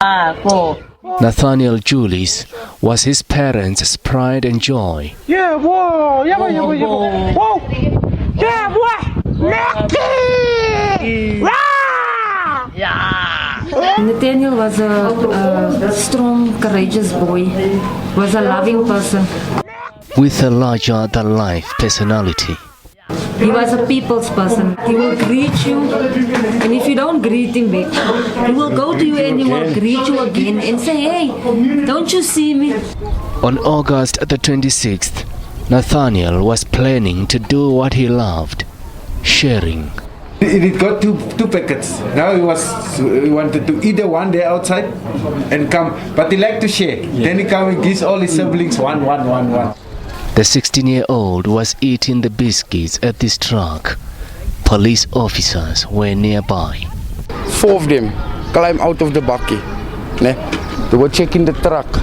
Nathaniel Julies was his parents' pride and joy. Yeah, whoa, yeah, whoa, whoa, yeah, boy, Nathaniel was a strong, courageous boy. Was a loving person. With a larger-than-life personality. He was a people's person. He will greet you, and if you don't greet him back, he will go to you and he will greet you again and say, "Hey, don't you see me?" On August the 26th, Nathaniel was planning to do what he loved, sharing. It got two packets. Now he wanted to eat the one day outside and come, but he liked to share. Then he come and gives all his siblings one. The 16-year-old was eating the biscuits at this truck. Police officers were nearby. 4 of them climbed out of the bakkie. They were checking the truck.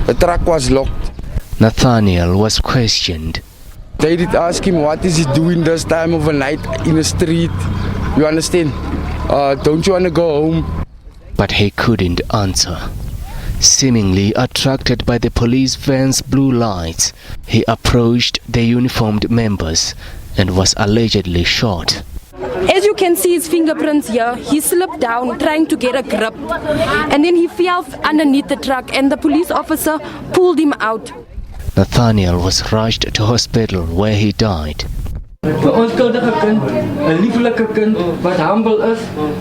The truck was locked. Nathaniel was questioned. They did ask him what is he doing this time of the night in the street. You understand? Don't you want to go home? But he couldn't answer. Seemingly attracted by the police van's blue lights, he approached the uniformed members and was allegedly shot. As you can see his fingerprints here, he slipped down trying to get a grip, and then he fell underneath the truck and the police officer pulled him out. Nathaniel was rushed to hospital where he died. 'n onskuldige kind, 'n lieflike kind wat humble is,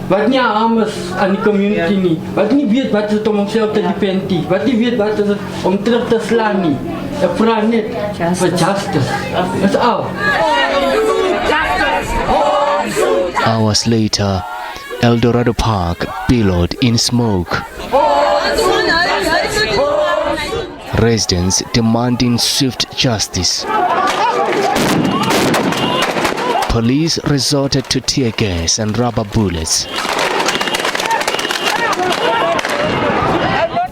wat nie arm is aan die community nie, wat nie weet wat dit om homself te defend nie, wat nie weet wat dit om terug te slaan nie. 'n vra net vir justice. That's all. Hours later, Eldorado Park billowed in smoke. Residents demanding swift justice. Police resorted to tear gas and rubber bullets.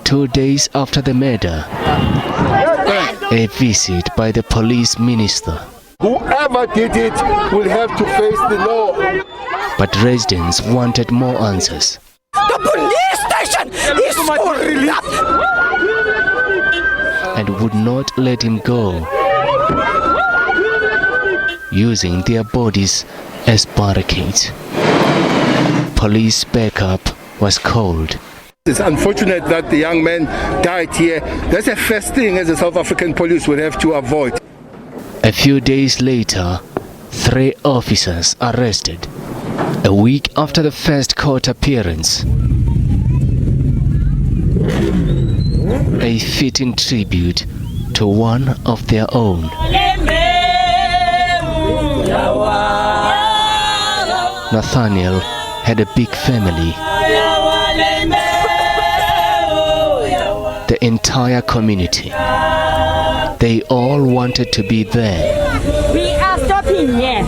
2 days after the murder, a visit by the police minister. Whoever did it will have to face the law. But residents wanted more answers. The police station is corrupt. And would not let him go, using their bodies as barricades. Police backup was called. It's unfortunate that the young man died here. That's the first thing as the South African police would have to avoid. A few days later, 3 officers arrested. A week after the first court appearance. A fitting tribute to one of their own. Nathaniel had a big family. The entire community. They all wanted to be there. We are stopping here.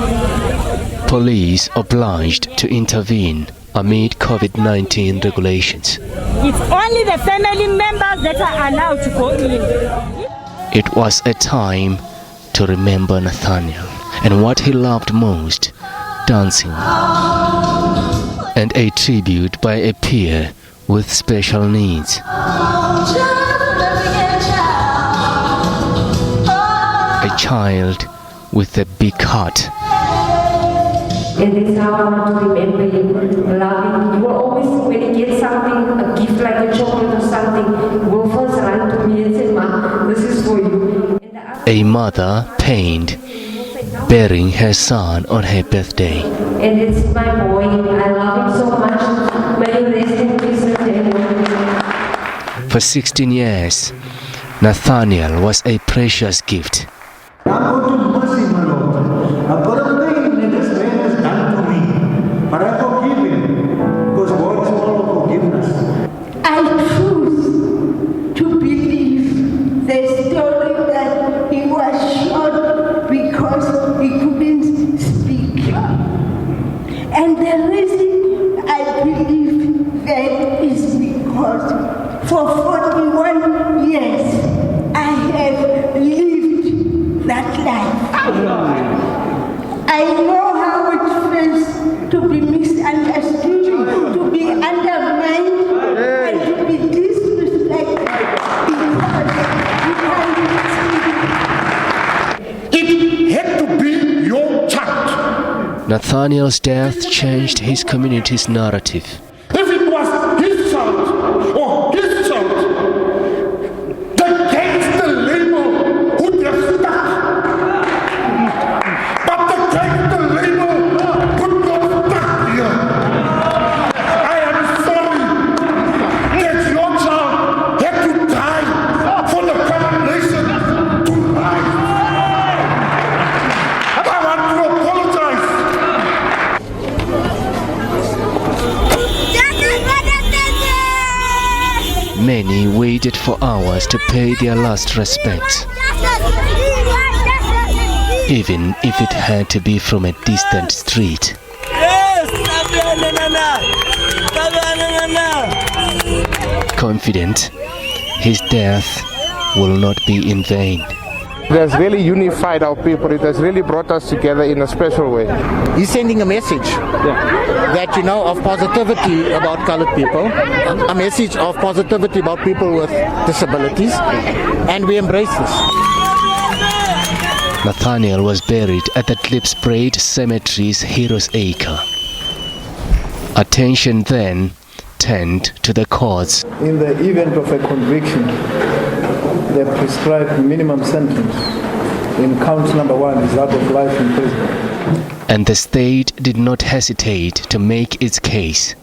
Police obliged to intervene amid COVID-19 regulations. It's only the family members that are allowed to go in. It was a time to remember Nathaniel and what he loved most, dancing. And a tribute by a peer with special needs. A child with a big heart. And that's how I want to remember you. Loving. You will always, when you get something, a gift like a chocolate or something, you will first run to me and say, "Ma, this is for you." A mother pained, bearing her son on her birthday. And it's my boy. I love him so much. May you rest in peace, Nathaniel. For 16 years, Nathaniel was a precious gift. I'm going to mercy, my Lord. I've got a thing that this man has done to me, but I forgive him, because God is full of forgiveness. I choose to believe the story that he was shot because he couldn't speak. And the reason I believe that is because for 41 years I have lived that life. I know how it feels to be misunderstood, to be undermined, and to be Nathaniel's death changed his community's narrative. If it was his child or his child, the gangster label would have stuck. But the gangster label could not stuck here. I am sorry that your child had to die for the common nation to rise. I want to apologize. Many waited for hours to pay their last respects, even if it had to be from a distant street. Confident his death will not be in vain. It has really unified our people. It has really brought us together in a special way. He's sending a message that, of positivity about colored people, a message of positivity about people with disabilities, and we embrace this. Nathaniel was buried at the Klipsbraid Cemetery's Heroes Acre. Attention then turned to the courts. In the event of a conviction, the prescribed minimum sentence in count number 1 is that of life in prison. And the state did not hesitate to make its case.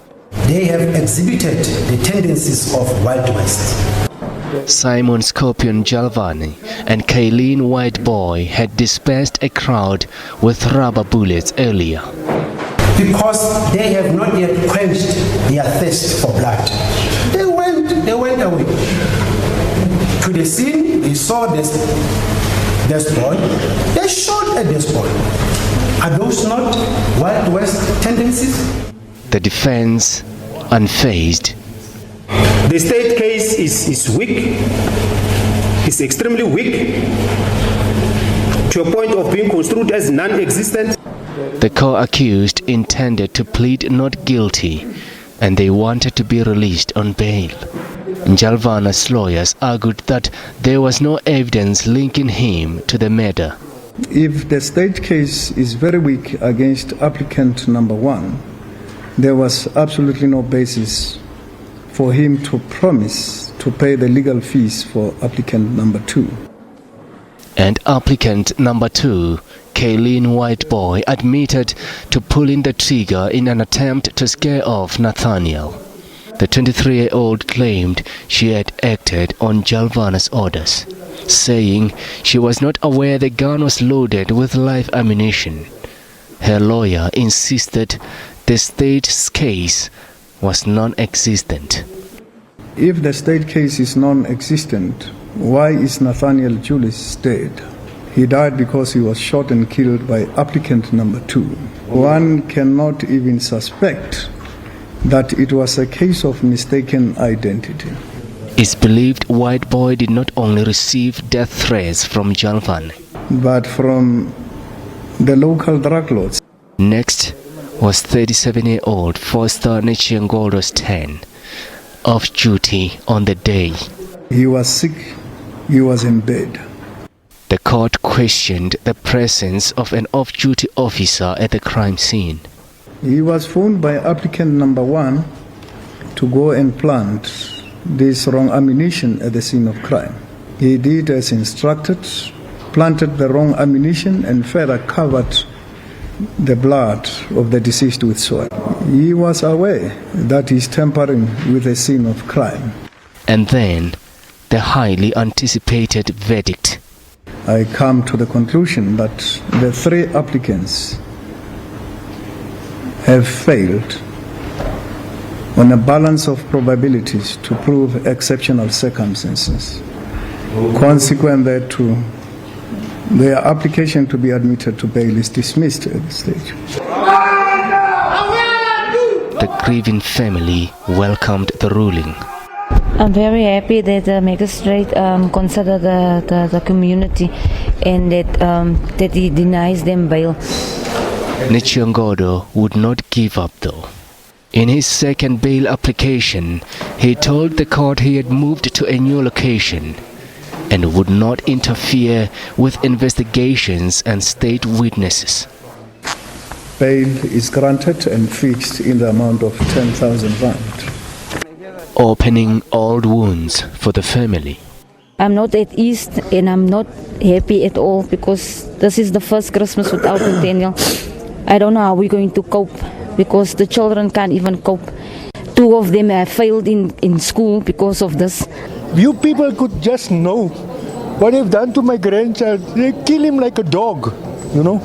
They have exhibited the tendencies of Wild West. Simon Scorpion Jalvani and Kayleen Whiteboy had dispersed a crowd with rubber bullets earlier. Because they have not yet quenched their thirst for blood. They went away. To the scene, they saw this boy. They shot at this boy. Are those not Wild West tendencies? The defense unfazed. The state case is weak. It's extremely weak to a point of being construed as non-existent. The co-accused intended to plead not guilty, and they wanted to be released on bail. Jalvana's lawyers argued that there was no evidence linking him to the murder. If the state case is very weak against applicant number 1, there was absolutely no basis for him to promise to pay the legal fees for applicant number 2. And applicant number 2, Kayleen Whiteboy, admitted to pulling the trigger in an attempt to scare off Nathaniel. The 23-year-old claimed she had acted on Jalvana's orders, saying she was not aware the gun was loaded with live ammunition. Her lawyer insisted the state's case was non-existent. If the state case is non-existent, why is Nathaniel Julies dead? He died because he was shot and killed by applicant number 2. One cannot even suspect that it was a case of mistaken identity. It's believed Whiteboy did not only receive death threats from Jalvan, but from the local drug lords. Next was 37-year-old Foster Nchiangodo's 10, off duty on the day. He was sick, he was in bed. The court questioned the presence of an off-duty officer at the crime scene. He was phoned by applicant number 1 to go and plant this wrong ammunition at the scene of crime. He did as instructed, planted the wrong ammunition and further covered the blood of the deceased with soil. He was aware that he's tampering with the scene of crime. And then the highly anticipated verdict. I come to the conclusion that the 3 applicants have failed on a balance of probabilities to prove exceptional circumstances. Consequent thereto, their application to be admitted to bail is dismissed at this stage. The grieving family welcomed the ruling. I'm very happy that the magistrate considered the community and that he denies them bail. Nchiangodo would not give up though. In his second bail application, he told the court he had moved to a new location and would not interfere with investigations and state witnesses. Bail is granted and fixed in the amount of 10,000 rand. Opening old wounds for the family. I'm not at ease and I'm not happy at all because this is the first Christmas without Nathaniel. I don't know how we're going to cope because the children can't even cope. 2 of them have failed in school because of this. You people could just know what they've done to my grandchild. They kill him like a dog, you know.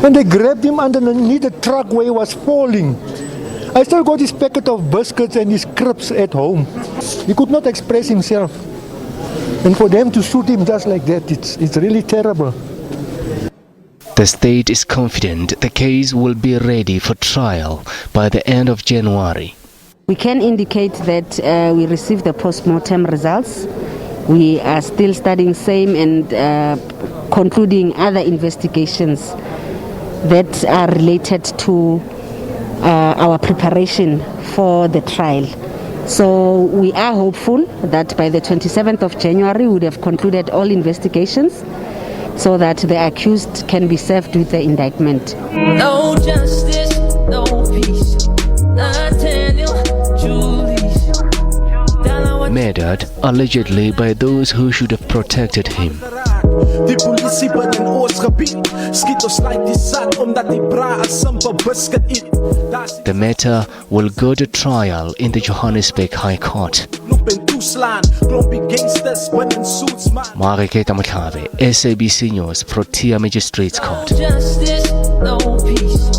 And they grabbed him underneath the truck where he was falling. I still got his packet of biscuits and his crisps at home. He could not express himself. And for them to shoot him just like that, it's really terrible. The state is confident the case will be ready for trial by the end of January. We can indicate that we received the post-mortem results. We are still studying same and concluding other investigations that are related to our preparation for the trial. So we are hopeful that by the 27th of January we would have concluded all investigations so that the accused can be served with the indictment. No justice, no peace. Nathaniel Julies. Murdered allegedly by those who should have protected him. Die polisie binne ons gebied skiet ons like die sand omdat die bra 'n simpel biscuit eet. The matter will go to trial in the Johannesburg High Court. Maageketla Mohlabe, SABC News, Protea Magistrates Court. No justice, no peace.